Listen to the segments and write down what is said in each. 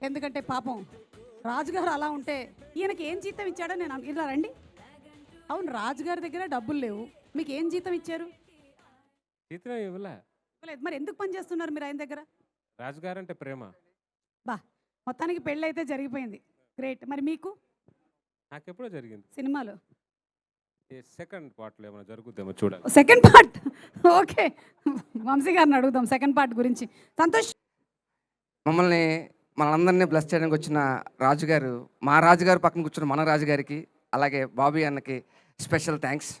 ఎందుకంటే పాపం రాజుగారు అలా ఉంటే ఈయనకి ఏం జీతం ఇచ్చాడో నేను ఇలా రండి. అవును, రాజుగారి దగ్గర డబ్బులు లేవు, మీకు ఏం జీతం ఇచ్చారు? జీతం ఇవ్వలే. ఇవ్వలేదు. మరి ఎందుకు పని చేస్తున్నారు మీరు ఆయన దగ్గర? రాజుగారు అంటే ప్రేమ. బా, మొత్తానికి పెళ్ళి అయితే జరిగిపోయింది. గ్రేట్. మరి మీకు నాకెప్పుడో జరిగింది. సినిమాలో ఈ సెకండ్ పార్ట్లో ఏమైనా జరుగుద్దేమో చూడాలి. సెకండ్ పార్ట్ ఓకే, వంశీ గారిని అడుగుదాం సెకండ్ పార్ట్ గురించి. సంతోష్, మమ్మల్ని మనందరినీ బ్లెస్ చేయడానికి వచ్చిన రాజుగారు, మా రాజుగారు పక్కన కూర్చున్న మన రాజుగారికి, అలాగే బాబీ అన్నకి స్పెషల్ థ్యాంక్స్.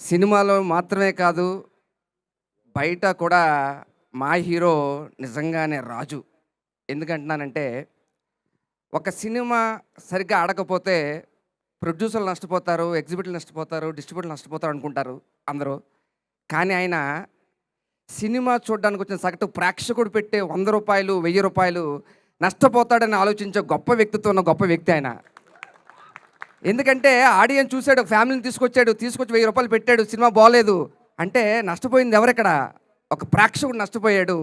సినిమాలో మాత్రమే కాదు, బయట కూడా మా హీరో నిజంగానే రాజు. ఎందుకంటున్నానంటే, ఒక సినిమా సరిగ్గా ఆడకపోతే ప్రొడ్యూసర్లు నష్టపోతారు, ఎగ్జిబిటర్లు నష్టపోతారు, డిస్ట్రిబ్యూటర్లు నష్టపోతారు అనుకుంటారు అందరూ. కానీ ఆయన సినిమా చూడడానికి వచ్చిన సగటు ప్రేక్షకుడు పెట్టే 100 రూపాయలు 1000 రూపాయలు నష్టపోతాడని ఆలోచించే గొప్ప వ్యక్తితో ఉన్న గొప్ప వ్యక్తి ఆయన. ఎందుకంటే ఆడియన్స్ చూశాడు, ఫ్యామిలీని తీసుకొచ్చి 1000 రూపాయలు పెట్టాడు, సినిమా బాగోలేదు అంటే నష్టపోయింది ఎవరెక్కడ? ఒక ప్రేక్షకుడు నష్టపోయాడు.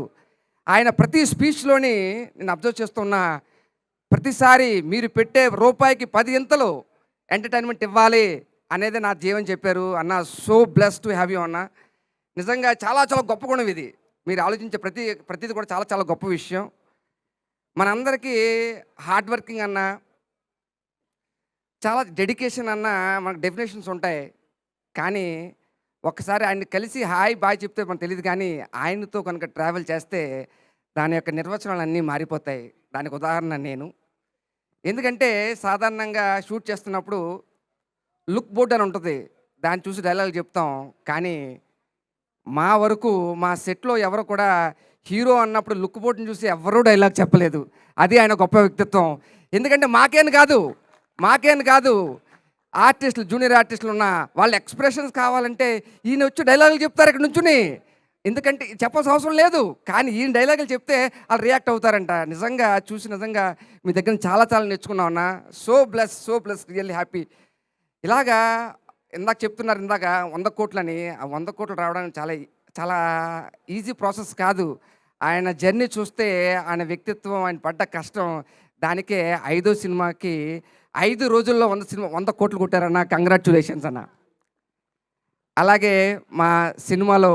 ఆయన ప్రతి స్పీచ్లోని నేను అబ్జర్వ్ చేస్తున్నా, ప్రతిసారి మీరు పెట్టే రూపాయికి 10 ఇంతలు ఎంటర్టైన్మెంట్ ఇవ్వాలి అనేది నా జీవన్ చెప్పారు. అన్న, so bless to have you అన్న. నిజంగా చాలా చాలా గొప్ప గుణం ఇది. మీరు ఆలోచించే ప్రతిది కూడా చాలా చాలా గొప్ప విషయం. మనందరికీ హార్డ్ వర్కింగ్ అన్న, చాలా డెడికేషన్ అన్న మనకు డెఫినేషన్స్ ఉంటాయి. కానీ ఒక్కసారి ఆయన్ని కలిసి హాయ్ బాయ్ చెప్తే మనకు తెలియదు, కానీ ఆయనతో కనుక ట్రావెల్ చేస్తే దాని యొక్క నిర్వచనాలు అన్నీ మారిపోతాయి. దానికి ఉదాహరణ నేను. ఎందుకంటే సాధారణంగా షూట్ చేస్తున్నప్పుడు లుక్ బోర్డ్ అని ఉంటుంది, దాన్ని చూసి డైలాగ్ చెప్తాం. కానీ మా వరకు మా సెట్లో ఎవరు కూడా హీరో అన్నప్పుడు లుక్ బోర్డ్ని చూసి ఎవరూ డైలాగ్ చెప్పలేదు. అది ఆయన గొప్ప వ్యక్తిత్వం. ఎందుకంటే మాకేం కాదు ఆర్టిస్టులు, జూనియర్ ఆర్టిస్టులు ఉన్న వాళ్ళ ఎక్స్ప్రెషన్స్ కావాలంటే ఈయన వచ్చి డైలాగులు చెప్తారు ఇక్కడ నుంచుని. ఎందుకంటే చెప్పాల్సిన అవసరం లేదు, కానీ ఈయన డైలాగులు చెప్తే వాళ్ళు రియాక్ట్ అవుతారంట. నిజంగా చూసి నిజంగా మీ దగ్గర చాలా చాలా నేర్చుకున్నాం అన్న. So bless really happy. ఇలాగా ఇందాక చెప్తున్నారు, ఇందాక 100 కోట్లని. ఆ 100 కోట్లు రావడానికి చాలా చాలా ఈజీ ప్రాసెస్ కాదు. ఆయన జర్నీ చూస్తే, ఆయన వ్యక్తిత్వం, ఆయన పడ్డ కష్టం, దానికే 5వ సినిమాకి 5 రోజుల్లో 100 కోట్లు కొట్టారన్న. కంగ్రాచ్యులేషన్స్ అన్న. అలాగే మా సినిమాలో